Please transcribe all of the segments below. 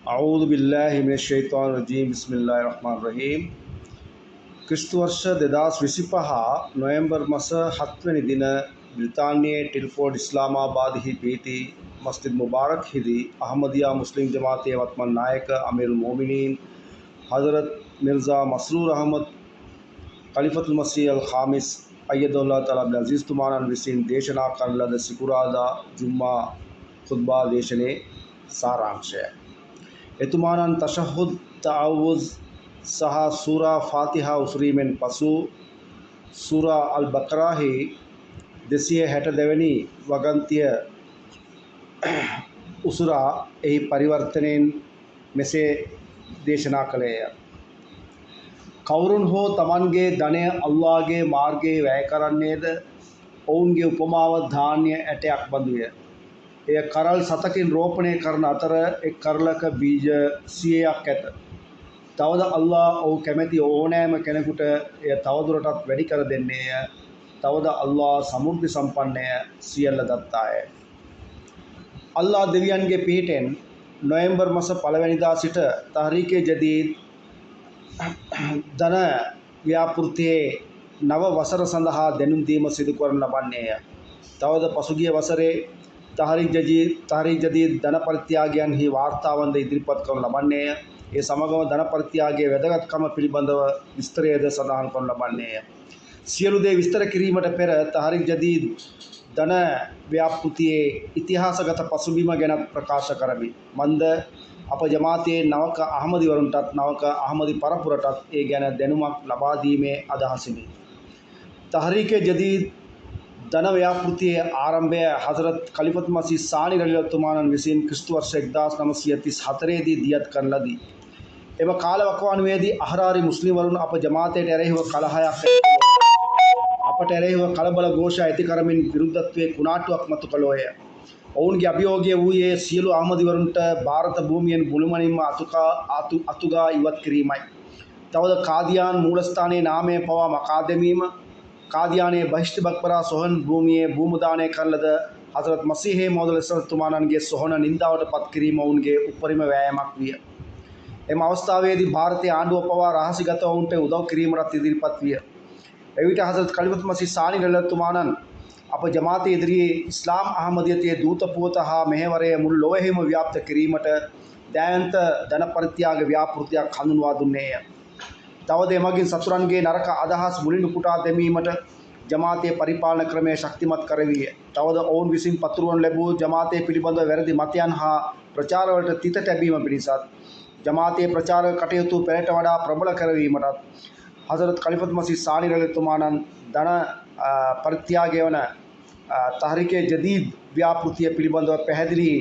අවුදු බිල්ලාහි මිනෂ් ෂයිතානිර් රජීම් බිස්මිල්ලාහිර් රහ්මානිර් රහීම්. ක්‍රිස්තු වර්ෂ 2025 නොවැම්බර් මාස 7 වෙනි දින බ්‍රිතාන්‍යයේ ටිල්ෆෝඩ් ඉස්ලාමාබාදෙහි පිහිටි මස්ජිද් මුබාරක් හිදී අහමදියා මුස්ලිම් ජමාතයේ වත්මන් නායක අමීරුල් මොමිනීන් හදරත් මිර්සා මස්රූර් අහමද් ඛලිෆතුල් මසීහ් අල් ඛාමිස් අය්යදහුල්ලාහ් තාලා අබ්දුල් අසීස් තුමාණන් විසින් දේශනා කරන ලද සිකුරාදා ජුම්මා ඛුත්බා දේශනේ සාරාංශය. එතුමාණන් තෂහුද් තඅවුස් සහ සූරා ෆාතිහා උසරීමෙන් පසු සූරා අල් බකරාහි 262 වෙනි වගන්තිය උසුරා එහි පරිවර්තනයෙන් මෙසේ දේශනා කළේය. කවුරුන් හෝ තමන්ගේ ධනය අල්ලාහගේ මාර්ගයේ වැය කරන්නේද ඔවුන්ගේ උපමාව ධාන්‍ය ඇටයක් බඳුය. එය කරල් 7කින් රෝපණය කරන අතර එක් කරලක බීජ 100ක් ඇත. තවද අල්ලාහ් ඔහු කැමැති ඕනෑම කෙනෙකුට එය තවදුරටත් වැඩි කර දෙන්නේය. තවද අල්ලාහ් සමෘද්ධි සම්පන්නය සියල්ල දත්තාය. අල්ලාහ් දෙවියන්ගේ පිහිටෙන් නොවැම්බර් මාස 1 වෙනිදා සිට තහරීකේ ජදීද් ධන ව්‍යාපෘතියේ නව වසර සඳහා දැනුම් දීම සිදු කරන ලබන්නේය. තවද පසුගිය වසරේ තහරීක් ජදීද් ධන පරිත්‍යාගයන්හි වාර්තාවන්ද ඉදිරිපත් කරනු ලබන්නේය. ඒ සමගම ධන පරිත්‍යාගයේ වැදගත්කම පිළිබඳව විස්තරයද සඳහන් කරනු ලබන්නේය. සියලු දේ විස්තර කිරීමට පෙර තහරීක් ජදීද් ධන ව්‍යාපෘතියේ ඉතිහාසගත පසුබිම ගැන ප්‍රකාශ කරමි. මන්ද අප ජමාතයේ නවක අහමදිවරුන්ටත් නවක අහමදි පරපුරටත් ඒ ගැන දැනුමක් ලබා දීමේ අදහසිනි. තහරීකේ ජදීද් ධන ව්‍යාපෘතියේ ආරම්භය හදරත් ඛලිෆතුල් මසීහ් සානි රලියල්ලාහු විසින් ක්‍රිස්තු වර්ෂ 1934 දී දියත් කරන ලදී. එම කාලවකවානුවේදී අහරාරි මුස්ලිම්වරුන් අප ජමාතයට එරෙහිව කලහයක් අපට එරෙහිව කලබල ഘോഷ ඇති කරමින් විරුද්ධත්වයේ කුණාටුවක් මතු කළෝය. ඔවුන්ගේ අභියෝගය වූයේ සියලු අහමදිවරුන්ට ಭಾರತ භූමියෙන් මුළුමනින්ම අතුගා ඉවත් කිරීමයි. තවද කාදියාන් මූලස්ථානයේ නාමය පවා මකා දැමීම, කාදියානයේ බහිෂ්ටි බක්බරා සොහන් භූමියේ භූමදානය කරන ලද හදරත් මසීහේ මෞද් තුමාණන්ගේ සොහන නින්දාවට පත් කිරීම ඔවුන්ගේ උපරිම වෑයමක් විය. එම අවස්ථාවේදී ಭಾರತೀಯ ආණ්ඩුව පවා රහසිගත ඔවුන්ට උදව් කිරීමට ඉදිරිපත් විය. එවිට හදරත් ඛලිෆතුල් මසීහ් සානි රලියල්ලාහු තුමාණන් අප ජමාතයේ ඉදිරියේ ඉස්ලාම් අහමදියතේ දූත පුවත හා මෙහෙවරය මුළු ලොවෙහිම ව්‍යාප්ත කිරීමට දෑයන්ත ධන පරිත්‍යාග ව්‍යාපෘතියක් හඳුන්වා දුන්නේය. තවද එමගින් සතුරන්ගේ නරක අදහස් මුලින් උපුටා දැමීමට ජමාතයේ පරිපාලන ක්‍රමය ශක්තිමත් කරවිය. තවද ඔවුන් විසින් පතුරවනු ලැබූ ජමාතයේ පිළිබඳ වැරදි මතයන් හා ප්‍රචාරවලට තිත තැබීම පිණිසත් ජමාතයේ ප්‍රචාරක කටයුතු පෙරට වඩා ප්‍රබල කරවීමටත් හදරත් ඛලිෆතුල් මසීහ් සානි රලියල්ලාහු තුමාණන් ධන පරිත්‍යාගය වන තහරීකේ ජදීද් ව්‍යාපෘතිය පිළිබඳව පැහැදිලි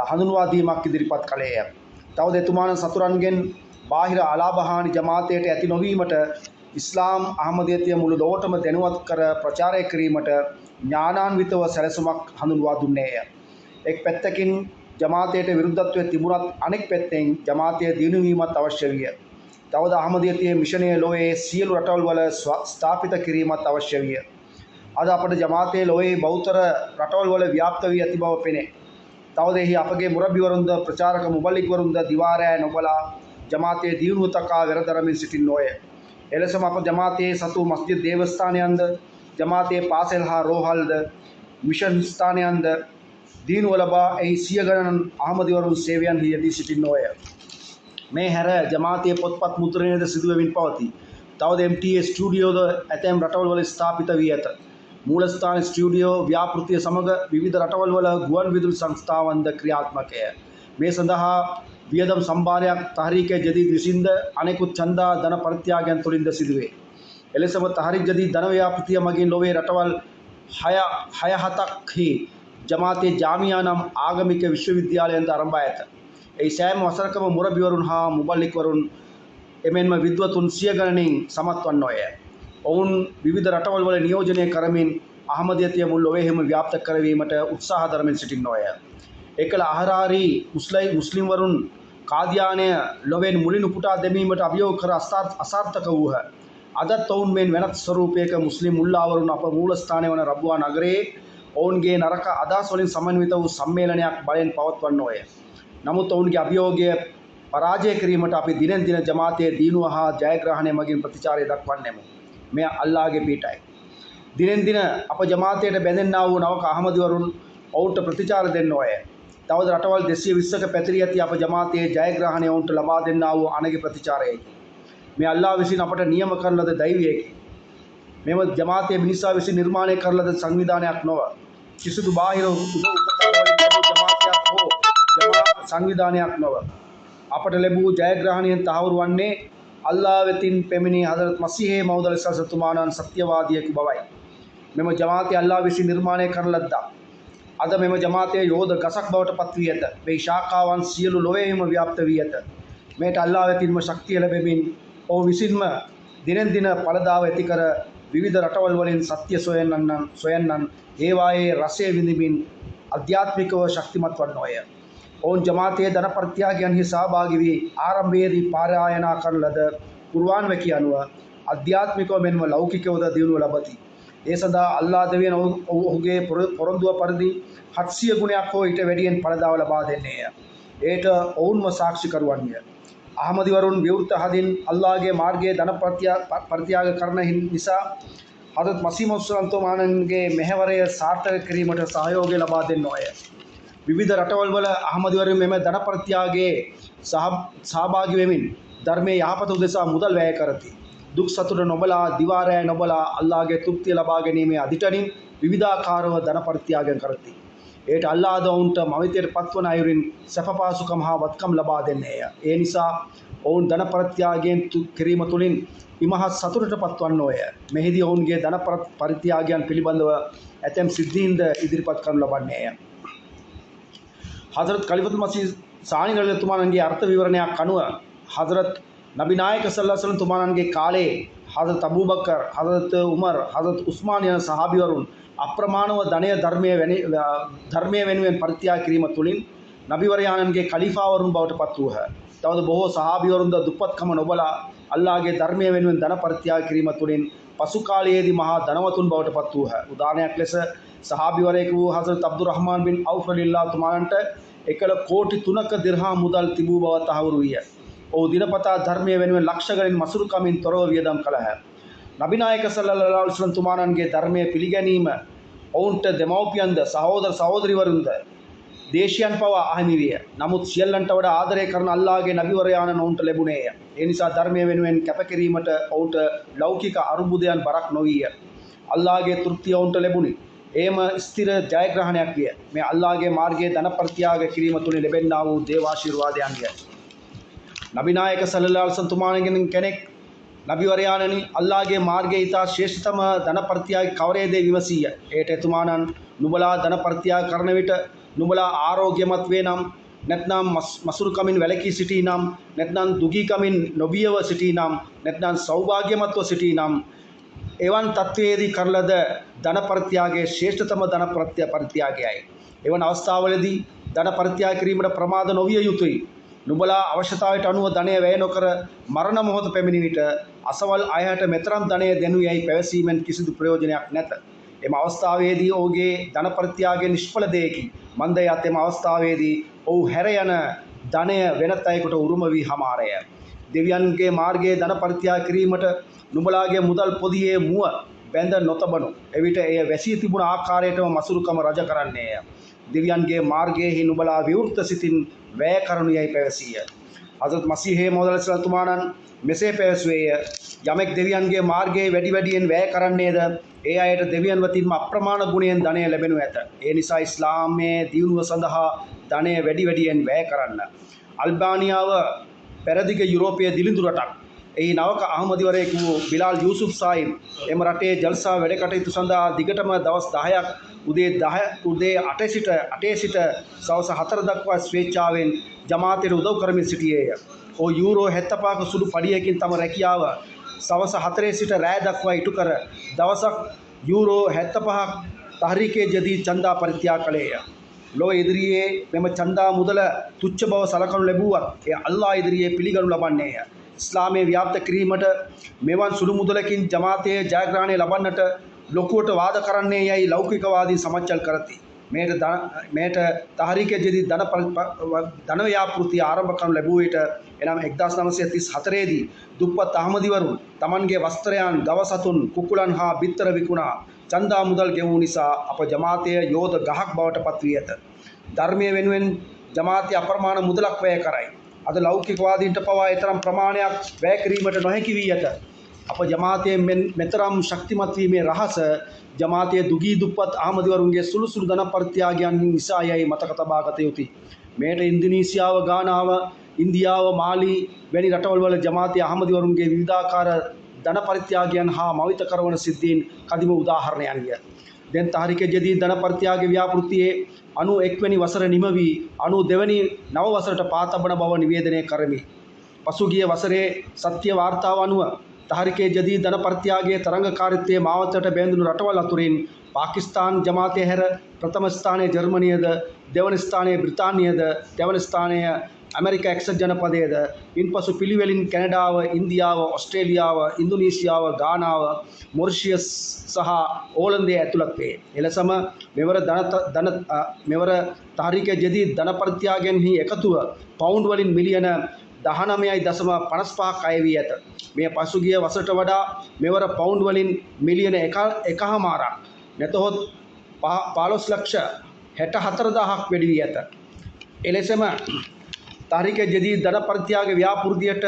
හඳුන්වා දීමක් ඉදිරිපත් කළේය. තවද එතුමාණන් සතුරන්ගෙන් බාහිර අලාභහානි ජමාතයට ඇති නොවීමට ඉස්ලාම් අහමදියතිය මුළු ලොවටම දැනුවත් කර ප්‍රචාරය කිරීමට ඥානාන්විතව සැලසුමක් හඳුන්වා දුන්නේය. එක් පැත්තකින් ජමාතයට විරුද්ධත්වයේ තිබුණත් අනෙක් පැත්තෙන් ජමාතය දියුණු වීමත් අවශ්‍ය විය. තවද අහමදියතියේ මිෂනය ලොවේ සියලු රටවල් වල ස්ථාපිත කිරීමත් අවශ්‍ය විය. අද අපට ජමාතයේ ලොවේ බෞද්ධ රටවල් වල ව්‍යාප්ත වී ඇති බව පෙනේ. තවද එහි අපගේ මුරබ්බිවරුන්ද ප්‍රචාරක මුබල්ලිග්වරුන්ද දිවාරෑ නොබලා ජමාතයේ දියුණුව තකා වෙරදරමින් සිටින්නෝය. එලෙසම අප ජමාතයේ සතු මස්ජිද් දේවස්ථානයන්ද, ජමාතයේ පාසල් හා රෝහල්ද, මිෂන් ස්ථානයන්ද දියුණුව ලබා එහි සිය ගණන් අහමදිවරුන් සේවයන්හි යෙදී සිටින්නෝය. මේ හැර ජමාතයේ පොත්පත් මුද්‍රණයද සිදුවෙමින් පවතී. තවද MTA ස්ටුඩියෝද ඇතැම් රටවල් වල ස්ථාපිත වී ඇත. මූලස්ථාන ස්ටුඩියෝ ව්‍යාපෘතිය සමග විවිධ රටවල් වල ගුවන් විදුලි සංස්ථාවන්ද ක්‍රියාත්මකය. මේ සඳහා වියදම් සම්භාරයක් තහරීකේ ජදීද් විසින්ද අනෙකුත් ඡන්දා ධන පරිත්‍යාගයන් තුළින්ද සිදුවේ. එලෙසම තහරීක් ජදීද් ධන ව්‍යාපෘතිය මගින් ලොවේ රටවල් 6-7ක්හි ජමාතේ ජාමියා නම් ආගමික විශ්වවිද්‍යාලයන්ද ආරම්භ ඇත. ඒ සෑම වසරකම මුරබ්බිවරුන් හා මුබල්ලික්වරුන් එමෙන්ම විද්වතුන් සිය ගණනින් සමත් වන්නෝය. ඔවුන් විවිධ රටවල් වල නියෝජනය කරමින් අහමදියතිය මුළු ලොවෙහිම ව්‍යාප්ත කරවීමට උත්සාහ දරමින් සිටින්නෝය. එකල අහරාරි මුස්ලිම්වරුන් කාදියානය ලොවෙන් මුලින් උපුටා දැමීමට අභියෝග කර අසාර්ථක වූහ. අදත් ඔවුන් මෙන් වෙනත් ස්වරූපයක මුස්ලිම් මුල්ලාවරුන් අප මූලස්ථානය වන රබුවා නගරයේ ඔවුන්ගේ නරක අදහස් වලින් සමන්විත වූ සම්මේලනයක් බලෙන් පවත්වන්නෝය. නමුත් ඔවුන්ගේ අභියෝගය පරාජය කිරීමට අපි දිනෙන් දින ජමාතයේ දිනුව හා ජයග්‍රහණය මගින් ප්‍රතිචාරය දක්වන්නෙමු. මෙය අල්ලාහගේ පීඨයි. දිනෙන් දින අප ජමාතයට බැඳෙන්නා වූ නවක අහමදිවරුන් ඔවුන්ට ප්‍රතිචාර දෙන්න ඕය. තවද රටවල් 220ක පැතිරී ඇති අප ජමාතයේ ජයග්‍රහණය ඔවුන්ට ලබා දෙන්නා වූ අනගේ ප්‍රතිචාරයකි. මේ අල්ලාහ් විසින් අපට නියම කරන ලද දෛවයකි. මෙම ජමාතයේ මිනිසා විසින් නිර්මාණය කරන ලද සංවිධානයක් නොව කිසිදු බාහිර ජමාතයක් හෝ සංවිධානයක් නොව අපට ලැබූ ජයග්‍රහණයෙන් තහවුරු වන්නේ අල්ලාහ් වෙතින් පැමිණි හදරත් මසීහේ මෞද් අලයිහිස් සලාම් සත්‍යවාදියෙකු බවයි. මෙම ජමාතය අල්ලාහ් විසින් නිර්මාණය කරන ලද්දා. අද මෙම ජමාතයේ යෝධ ගසක් බවට පත් වී ඇත. මේ ශාඛාවන් සියලු ලොවේම ව්‍යාප්ත වී ඇත. මේට අල්ලාහ් වෙතින්ම ශක්තිය ලැබෙමින් ඔහු විසින්ම දිනෙන් දින ඵලදාව ඇති කර විවිධ රටවල් වලින් සත්‍ය සොයන්නන් ඒවායේ රසය විඳිමින් අධ්‍යාත්මිකව ශක්තිමත් වන්නෝය. ඔවුන් ජමාතයේ ධන ප්‍රත්‍යාගයන්හි සහභාගී වී ආරම්භයේදී පාරායනා කරන ලද කුර්ආන් වැකිය අනුව අධ්‍යාත්මිකව මෙන්ම ලෞකිකවද දියුණුව ලබති. ඒ සඳහා අල්ලාහ් දෙවියන් ඔහුගේ පොරොන්දුව පරිදි 700 ගුණයක් හෝ ඊට වැඩියෙන් ඵලදාව ලබා දෙන්නේය. ඒට ඔවුන්ම සාක්ෂි කරුවන්ය. අහමදිවරුන් විවෘත හදින් අල්ලාහගේ මාර්ගයේ ධන ප්‍රත්‍යාග කරන නිසා හදරත් මසීහ් මෞද් තුමාණන්ගේ මෙහෙවරය සාර්ථක කිරීමට සහයෝගය ලබා දෙන්න ඕය. විවිධ රටවල් වල අහමදිවරුන් මෙම ධන ප්‍රත්‍යාගයේ සහභාගී වෙමින් ධර්මයේ යහපත උදෙසා මුදල් වැය කරති. දුක් සතුට නොබලා දිවාරය නොබලා අල්ලාහගේ තෘප්තිය ලබා ගැනීමේ අදිටනින් විවිධාකාරව ධන ප්‍රත්‍යාගයන් කරති. ඒට අල්ලාහ් ඔවුන්ට මවිතයට පත්වන අයුරින් සැප පහසුකම් හා වත්කම් ලබා දෙන්නේය. ඒ නිසා ඔවුන් ධන ප්‍රත්‍යාගයෙන් කිරීම තුළින් ඉමහත් සතුටට පත්වන්න ඕය. මෙහිදී ඔවුන්ගේ ධන පරිත්‍යාගයන් පිළිබඳව ඇතැම් සිද්ධීන්ද ඉදිරිපත් කරනු ලබන්නේය. හදරත් ඛලිෆතුල් මසීහ් සානි රලියල්ලාහුතුමාණන්ගේ අර්ථ විවරණයක් අනුව හදරත් නබි නායක සල්ලල්ලාහු අලයිහි වසල්ලම් තුමාණන්ගේ කාලයේ හදරත් අබූබකර්, හදරත් උමර්, හදරත් උස්මාන් යන සහාබිවරුන් අප්‍රමාණව ධර්මය වෙනුවෙන් පරිත්‍යාග කිරීම තුළින් නබිවරයාණන්ගේ ඛලීෆාවරුන් බවට පත් වූහ. තවද බොහෝ සහාබිවරුන්ද දුප්පත්කම නොබලා අල්ලාහගේ ධර්මය වෙනුවෙන් ධන පරිත්‍යාග කිරීම තුළින් පසු කාලයේදී මහා ධනවතුන් බවට පත් වූහ. උදාහරණයක් ලෙස සහාබිවරයෙකු වූ හදරත් අබ්දුරහ්මාන් බින් අවුෆ් රලියල්ලාහු තුමාණන්ට 1 කෝටි 3ක දිර්හම් මුදල් තිබූ බව තහවුරු විය. ඔහු දිනපතා ධර්මය වෙනුවෙන් ලක්ෂ ගණන් මසුරුකමින් තොරව වියදම් කළහ. නබි නායක සල්ලල්ලාහු අලයිහි වසල්ලම් තුමාණන්ගේ ධර්මයේ පිළිගැනීම ඔවුන්ට දෙමව්පියන්ද සහෝදර සහෝදරිවරුන්ද දේශයන් පවා අහිමි විය. නමුත් සියල්ලන්ට වඩා ආදරය කරන අල්ලාහගේ නබිවරයාණන් ඔවුන්ට ලැබුණේය. ඒ නිසා ධර්මය වෙනුවෙන් කැපකිරීමට ඔවුන්ට ලෞකික අරුබුදයන් බරක් නොවිය. අල්ලාහගේ තෘප්තිය ඔවුන්ට ලැබුණි. එම ස්ථිර ජයග්‍රහණයක් විය. මේ අල්ලාහගේ මාර්ගයේ ධන ප්‍රත්‍යාග කිරීම තුළින් ලැබෙන්නා වූ දේවාශිර්වාදයන්ය. නබි නායක සල්ලල්ලාහු අලයිහි වසල්ලම් තුමාණන්ගෙන් කෙනෙක් නබිවරයාණනි අල්ලාහගේ මාර්ගයේ ඉතා ශ්‍රේෂ්ඨතම ධන ප්‍රත්‍යාග කවරේදේ විමසීය. ඒට එතුමාණන් නුඹලා ධන ප්‍රත්‍යාග කරන විට නුඹලා ආරෝග්‍යමත් වේ නම් නැත්නම් මසුරුකමින් වැළකී සිටී නම් නැත්නම් දුගීකමින් නොබියව සිටී නම් නැත්නම් සෞභාග්‍යමත්ව සිටී නම් එවන් තත්වයේදී කරන ලද ධන ප්‍රත්‍යාගයේ ශ්‍රේෂ්ඨතම ධන ප්‍රත්‍යාගයයි. එවන් අවස්ථාවලදී ධන ප්‍රත්‍යාග කිරීමට ප්‍රමාද නොවිය යුතුයි. නුඹලා අවශ්‍යතාවයට අනුව ධනය වැය නොකර මරණ මොහොත පැමිණි විට අසවල් අයහට මෙතරම් ධනය දෙනු යයි පැවසීමෙන් කිසිදු ප්‍රයෝජනයක් නැත. එම අවස්ථාවේදී ඔහුගේ ධන ප්‍රත්‍යාගය නිෂ්ඵල දෙයකි. මන්දයත් එම අවස්ථාවේදී ඔහු හැර යන ධනය වෙනත් අයෙකුට උරුම වී හමාරය. දෙවියන්ගේ මාර්ගයේ ධන පරිත්‍යාග කිරීමට නුඹලාගේ මුදල් පොදියේ මුව බැඳ නොතබනු. එවිට එය වැසී තිබුණ ආකාරයටම මසුරුකම රජ කරන්නේය. දෙවියන්ගේ මාර්ගයේ නුඹලා විවෘත සිතින් වැය කරනු යයි පැවසීය. හදරත් මසීහ් මෞද් අලයිහිස් තුමාණන් මෙසේ පැවසුවේය. යමෙක් දෙවියන්ගේ මාර්ගයේ වැඩියෙන් වැය කරන්නේද ඒ අයට දෙවියන් වතින්ම අප්‍රමාණ ගුණයෙන් ධනය ලැබෙනු ඇත. ඒ නිසා ඉස්ලාමයේ දියුණුව සඳහා ධනය වැඩියෙන් වැය කරන්න. අල්බානියාව පෙරදිග යුරෝපයේ දිලිඳු රටක්. එහි නවක අහමදිවරයෙකු වූ බිලාල් යූසුෆ් සාහිබ් එම රටේ ජල්සා වැඩ කටයුතු සඳහා දිගටම දවස් 10ක් උදේ 8 සිට සවස් 4 දක්වා ස්වේච්ඡාවෙන් ජමාතයට උදව් කරමින් සිටියේය. ඔහු යූරෝ 75ක සුළු පඩියකින් තම රැකියාව සවස් 4 සිට රැය දක්වා ඉටු කර දවසක් යූරෝ 75ක් තහරීකේ ජදීද් චන්දා පරිත්‍යාග කළේය. ලොව ඉදිරියේ මෙම චන්දා මුදල තුච්ඡ බව සලකනු ලැබුවත් එය අල්ලාහ් ඉදිරියේ පිළිගනු ලබන්නේය. ඉස්ලාමයේ ව්‍යාප්ත කිරීමට මෙවන් සුළු මුදලකින් ජමාතයේ ජයග්‍රහණය ලබන්නට ලොකුවට වාද කරන්නේ යයි ලෞකිකවාදී සමච්චල් කරති. මේට තහරීකේ ජදීද් ධන ව්‍යාපෘතිය ආරම්භ කරනු ලැබුව විට එනම් 1934 දී දුප්පත් අහමදිවරුන් තමන්ගේ වස්ත්‍රයන්, ගව සතුන්, කුකුලන් හා බිත්තර විකුණා චන්දා මුදල් ගෙවූ නිසා අප ජමාතය යෝධ ගහක් බවට පත් වී ඇත. ධර්මය වෙනුවෙන් ජමාතය අප්‍රමාණ මුදලක් වැය කරයි. අද ලෞකිකවාදීන්ට පවා තරම් ප්‍රමාණයක් වැය කිරීමට නොහැකි වී ඇත. අප ජමාතයේ මෙතරම් ශක්තිමත් වීමේ රහස ජමාතයේ දුගී දුප්පත් අහමදිවරුන්ගේ සුළු සුළු ධන පරිත්‍යාගයන් නිසා යයි මතක තබා ගත යුතුයි. මේට ඉන්දුනීසියාව, ගානාව, ඉන්දියාව, මාලි වැනි රටවල් වල ජමාතයේ අහමදිවරුන්ගේ විවිධාකාර ධන පරිත්‍යාගයන් හා මවිත කරවන සිද්ධීන් කදිම උදාහරණයන්ය. දැන් තහරිකේ ජදීද් ධන පරිත්‍යාග ව්‍යාපෘතියේ 91 වෙනි වසර නිම වී 92 වෙනි නව වසරට පා තබන බව නිවේදනය කරමි. පසුගිය වසරේ සත්‍ය වාර්තාව අනුව තහරිකේ ජදීද් ධන පරිත්‍යාගයේ තරංගකාරීත්වයේ මාවතට බැඳුණු රටවල් අතුරින් පාකිස්තාන් ජමාතය හැර ප්‍රථම ස්ථානයේ ජර්මනියද, දෙවන ස්ථානයේ බ්‍රිතාන්‍යද, දෙවන ස්ථානයේ ඇමරිකා එක්සත් ජනපදයේද, ඉන්පසු පිළිවෙලින් කැනඩාව, ඉන්දියාව, ඔස්ට්‍රේලියාව, ඉන්දුනීසියාව, ගානාව, මොරිෂියස් සහ ඕලන්තය ඇතුළත් වේ. එලෙසම මෙවර තහරිකේ ජදීද් ධන පරිත්‍යාගයන්හි එකතුව පවුන්ඩ් වලින් මිලියන 19.55ක් අය වී ඇත. මේ පසුගිය වසරට වඩා මෙවර පවුන්ඩ් වලින් මිලියන 1.5ක් නැතහොත් 15,64,000ක් වැඩි වී ඇත. එලෙසම තහරිකේ ජදීද් ධන පරිත්‍යාග ව්‍යාපෘතියට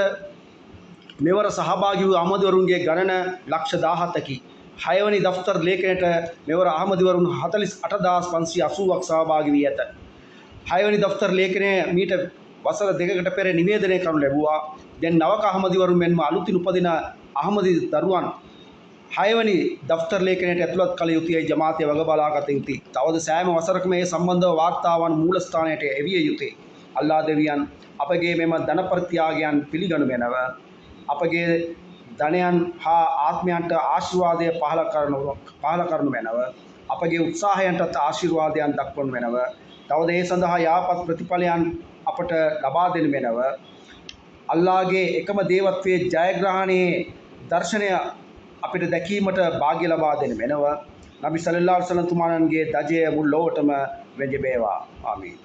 මෙවර සහභාගී වූ අහමදිවරුන්ගේ ගණන ලක්ෂ 17කි. 6 වෙනි දෆ්තර් ලේඛනයට මෙවර අහමදිවරුන් 48,580ක් සහභාගී වී ඇත. 6 වෙනි දෆ්තර් ලේඛනය මීට වසර දෙකකට පෙර නිවේදනය කරනු ලැබුවා. දැන් නවක අහමදිවරුන් මෙන්ම අලුතින් උපදින අහමදි දරුවන් 6 වෙනි දෆ්තර් ලේඛනයට ඇතුළත් කළ යුතුයි ජමාතය වග බලා ගත යුතුයි. තවද සෑම වසරකම මේ සම්බන්ධව වාර්තාවන් මූලස්ථානයට එවිය යුතුයි. අල්ලා දෙවියන් අපගේ මෙම ධන පරිත්‍යාගයන් පිළිගනු මැනව අපගේ ධනයන් හා ආත්මයන්ට ආශිර්වාදය පහල කරනු මැනව අපගේ උත්සාහයන්ටත් ආශිර්වාදයන් දක්වනු මැනව තවද ඒ සඳහා යාපත් ප්‍රතිඵලයන් අපට ලබා දෙනු මැනව අල්ලාහගේ එකම දේවත්වයේ ජයග්‍රහණයේ දර්ශනය අපිට දැකීමට වාග්ය ලබා දෙනු මැනව නබි සල්ලල්ලාහු අලයිහි වසල්ලම් තුමාණන්ගේ දජය මුළු ලොවටම වෙජබේවා. ආමීන්.